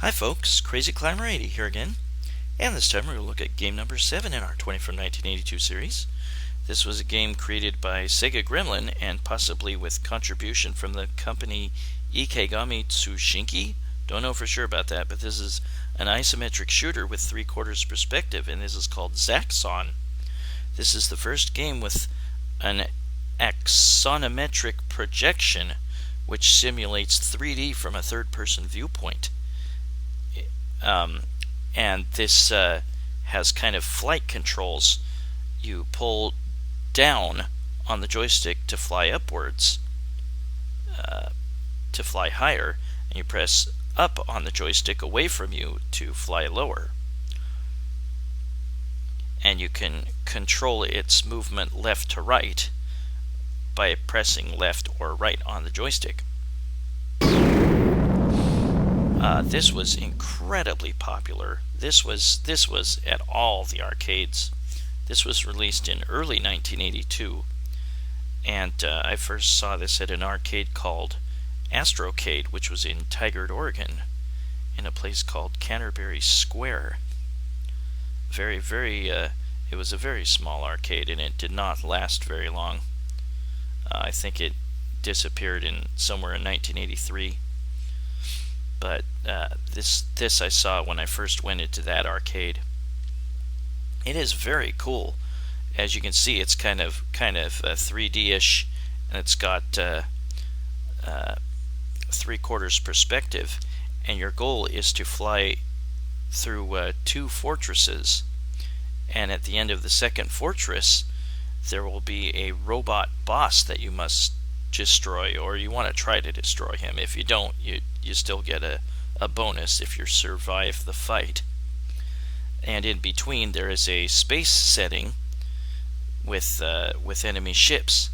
Hi folks, Crazy Climber 80 here again, and this time we're going to look at game number 7 in our 20 from 1982 series. This was a game created by Sega Gremlin and possibly with contribution from the company Ikegami Tsushinki. Don't know for sure about that, but this is an isometric shooter with 3/4 perspective, and this is called Zaxxon. This is the first game with an Axonometric Projection, which simulates 3D from a third-person viewpoint. And this has kind of flight controls. You pull down on the joystick to fly upwards, to fly higher, and you press up on the joystick away from you to fly lower. And you can control its movement left to right by pressing left or right on the joystick. This was incredibly popular. This was at all the arcades. This was released in early 1982, and I first saw this at an arcade called Astrocade, which was in Tigard, Oregon, in a place called Canterbury Square. It was a very small arcade, and it did not last very long. I think it disappeared somewhere in 1983. But this I saw when I first went into that arcade. It is very cool. As you can see, it's kind of 3D-ish, and it's got 3/4 perspective. And your goal is to fly through 2 fortresses. And at the end of the second fortress, there will be a robot boss that you must destroy, or you want to try to destroy him. If you don't, you still get a bonus if you survive the fight. And in between there is a space setting with enemy ships,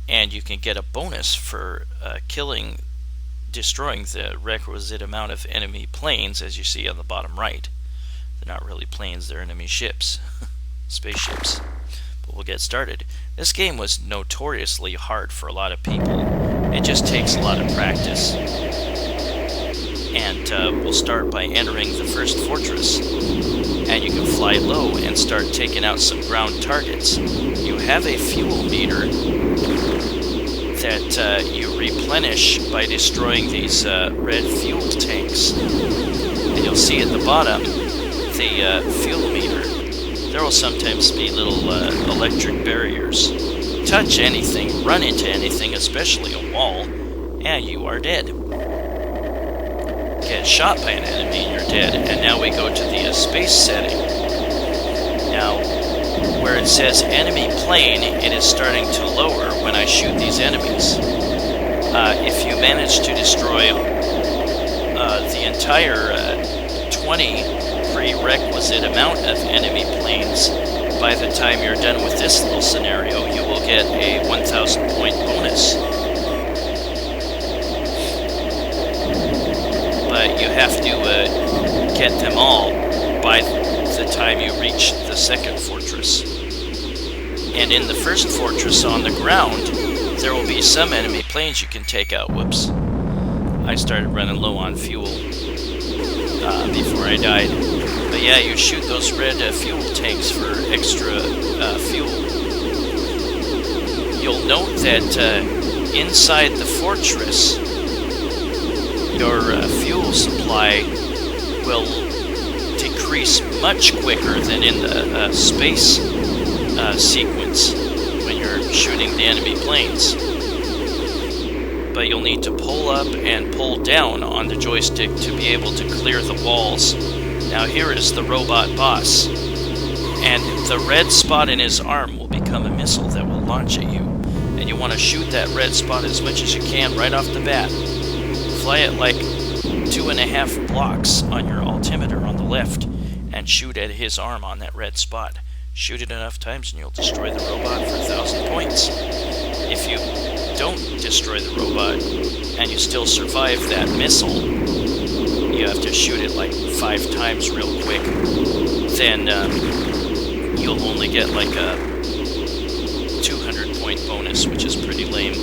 and you can get a bonus for destroying the requisite amount of enemy planes, as you see on the bottom right. They're not really planes, they're enemy ships, spaceships. But we'll get started. This game was notoriously hard for a lot of people. It just takes a lot of practice. And we'll start by entering the first fortress. And you can fly low and start taking out some ground targets. You have a fuel meter that you replenish by destroying these red fuel tanks. And you'll see at the bottom the fuel meter. There will sometimes be little electric barriers. Touch anything, run into anything, especially a wall, and you are dead. Get shot by an enemy and you're dead. And now we go to the space setting. Now, where it says enemy plane, it is starting to lower when I shoot these enemies. If you manage to destroy the entire 20 prerequisite amount of enemy planes, by the time you're done with this little scenario, you will get a 1,000 point bonus. But you have to get them all by the time you reach the second fortress. And in the first fortress on the ground, there will be some enemy planes you can take out. Whoops. I started running low on fuel before I died. But yeah, you shoot those red fuel tanks for extra fuel. You'll note that inside the fortress, your fuel supply will decrease much quicker than in the space sequence when you're shooting the enemy planes. But you'll need to pull up and pull down on the joystick to be able to clear the walls. Now here is the robot boss, and the red spot in his arm will become a missile that will launch at you, and you want to shoot that red spot as much as you can right off the bat. Fly it like 2.5 blocks on your altimeter on the left, and shoot at his arm on that red spot. Shoot it enough times and you'll destroy the robot for 1,000 points. If you don't destroy the robot and you still survive that missile, you have to shoot it like 5 times real quick. Then you'll only get like a 200 point bonus, which is pretty lame.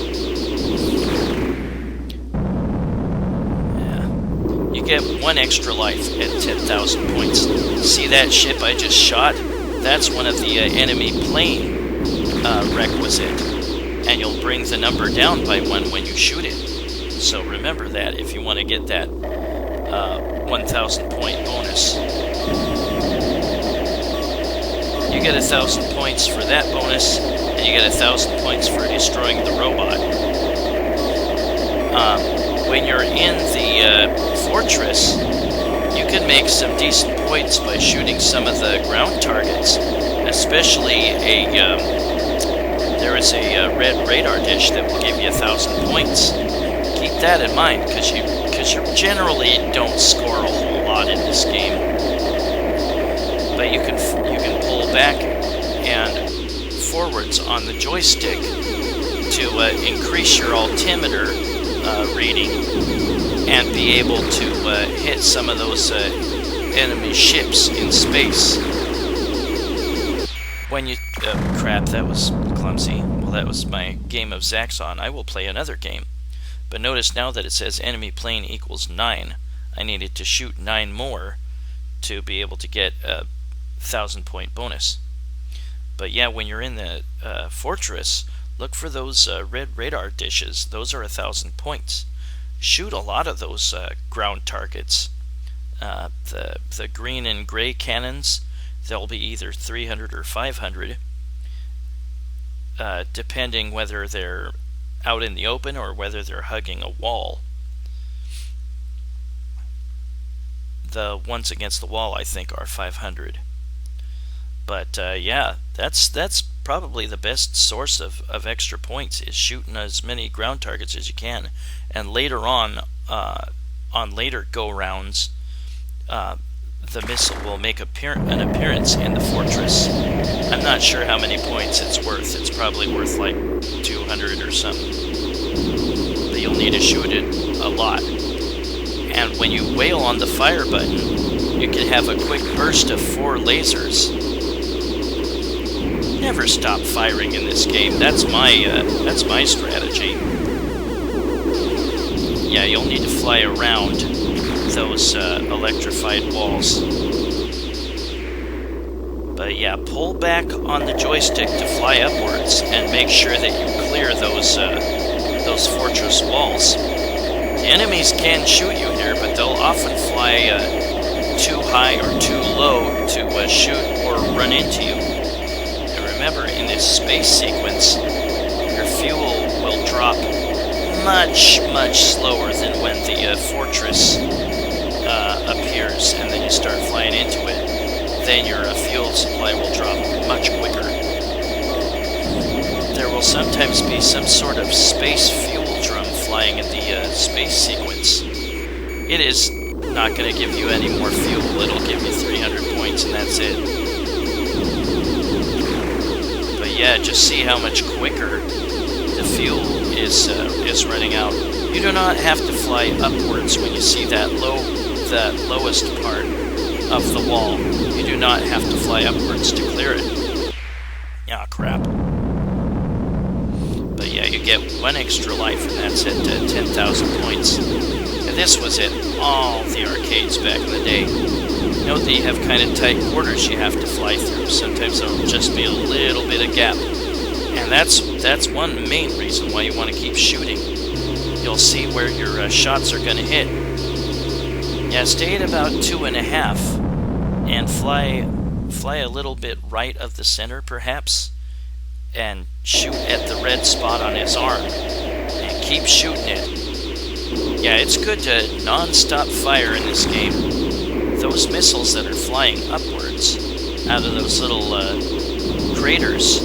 get 1 extra life at 10,000 points. See that ship I just shot? That's one of the enemy plane requisite, and you'll bring the number down by 1 when you shoot it. So remember that if you want to get that 1,000 point bonus. You get 1,000 points for that bonus, and you get 1,000 points for destroying the robot. When you're in the fortress, you can make some decent points by shooting some of the ground targets, especially there is a red radar dish that will give you 1,000 points. Keep that in mind, because you generally don't score a whole lot in this game. But you can pull back and forwards on the joystick to increase your altimeter reading and be able to hit some of those enemy ships in space. When you... crap, that was clumsy. Well, that was my game of Zaxxon. I will play another game. But notice now that it says enemy plane equals 9. I needed to shoot 9 more to be able to get a 1,000 point bonus. But yeah, when you're in the fortress, look for those red radar dishes. Those are 1,000 points. Shoot a lot of those ground targets. The green and gray cannons, they'll be either 300 or 500, depending whether they're out in the open or whether they're hugging a wall. The ones against the wall, I think, are 500. But yeah, that's probably the best source of extra points, is shooting as many ground targets as you can. And later on later go-rounds, the missile will make an appearance in the fortress. I'm not sure how many points it's worth. It's probably worth like 200 or something. But you'll need to shoot it a lot. And when you whale on the fire button, you can have a quick burst of 4 lasers. Never stop firing in this game. That's my strategy. Yeah, you'll need to fly around those electrified walls. But yeah, pull back on the joystick to fly upwards and make sure that you clear those fortress walls. The enemies can shoot you here, but they'll often fly too high or too low to shoot or run into you. And remember, in this space sequence, your fuel will drop much, much slower than when the fortress appears and then you start flying into it. Then your fuel supply will drop much quicker. There will sometimes be some sort of space fuel drum flying in the space sequence. It is not going to give you any more fuel. It'll give you 300 points and that's it. But yeah, just see how much quicker the fuel is running out. You do not have to fly upwards when you see that lowest part of the wall. You do not have to fly upwards to clear it. Ah, crap. But yeah, you get 1 extra life, and that's at 10,000 points. And this was at all the arcades back in the day. Note that you have kind of tight quarters you have to fly through. Sometimes there'll just be a little bit of gap. And that's one main reason why you want to keep shooting. You'll see where your shots are going to hit. Yeah, stay at about 2.5 and fly a little bit right of the center, perhaps, and shoot at the red spot on his arm, and keep shooting it. Yeah, it's good to non-stop fire in this game. Those missiles that are flying upwards out of those little craters,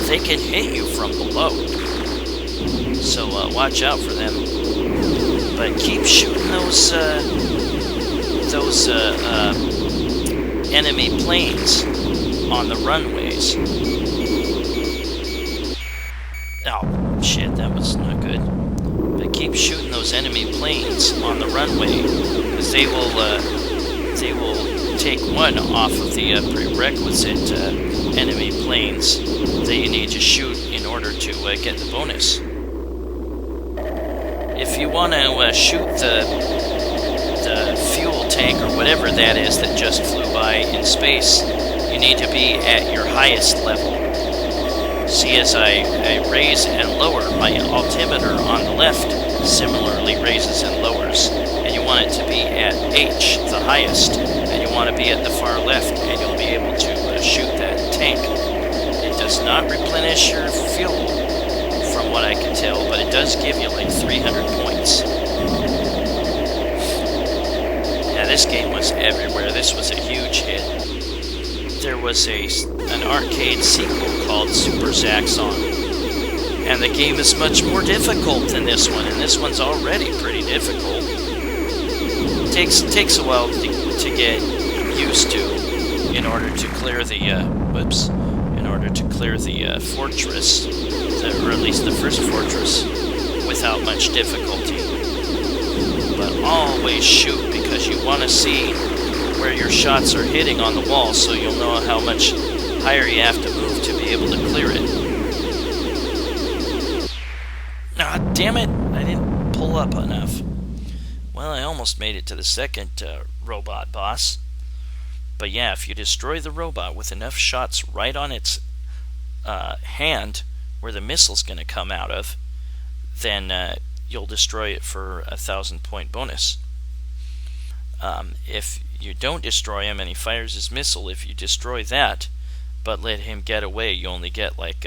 they can hit you from below. So watch out for them. But keep shooting those enemy planes on the runways. Oh, shit, that was not good. But keep shooting those enemy planes on the runway, because they will take 1 off of the prerequisite enemy planes that you need to shoot in order to get the bonus. If you want to shoot the tank or whatever that is that just flew by in space, you need to be at your highest level. See, as I raise and lower, my altimeter on the left similarly raises and lowers. And you want it to be at H, the highest, and you want to be at the far left, and you'll be able to shoot that tank. It does not replenish your fuel, from what I can tell, but it does give you like 300 points. Yeah, this game was everywhere. This was a huge hit. There was an arcade sequel called Super Zaxxon. And the game is much more difficult than this one, and this one's already pretty difficult. It takes a while to get used to in order to clear the fortress, or at least the first fortress, without much difficulty. But always shoot, because you want to see where your shots are hitting on the wall, so you'll know how much higher you have to move to be able to clear it. Ah, damn it! I didn't pull up enough. Well, I almost made it to the second robot boss. But yeah, if you destroy the robot with enough shots right on its hand, where the missile's going to come out of, then you'll destroy it for 1,000-point bonus. If you don't destroy him and he fires his missile, if you destroy that, but let him get away, you only get like,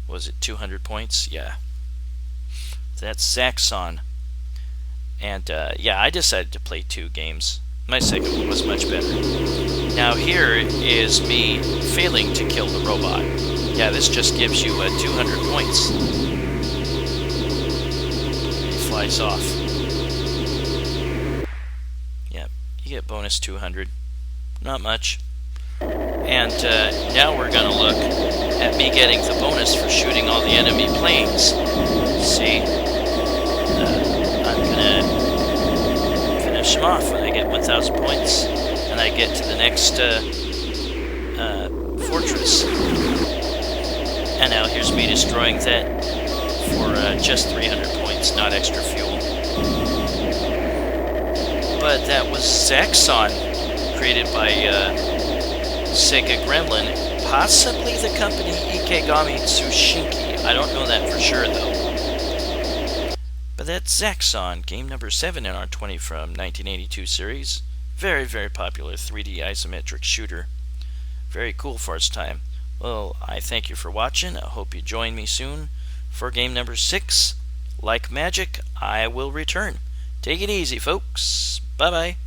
was it 200 points? Yeah. That's Zaxxon. And yeah, I decided to play 2 games. My second one was much better. Now here is me failing to kill the robot. Yeah, this just gives you 200 points. He flies off. Yep, you get bonus 200. Not much. And now we're going to look at me getting the bonus for shooting all the enemy planes. See? I'm going to finish them off when I get 1,000 points, and I get to the next fortress. And now here's me destroying that for just 300 points, not extra fuel. But that was Zaxxon, created by Sega Gremlin, possibly the company Ikegami Tsushinki. I don't know that for sure, though. But that's Zaxxon, game number 7 in our 20 from 1982 series. Very, very popular 3D isometric shooter. Very cool for its time. Well, I thank you for watching. I hope you join me soon for game number 6. Like magic, I will return. Take it easy, folks. Bye-bye.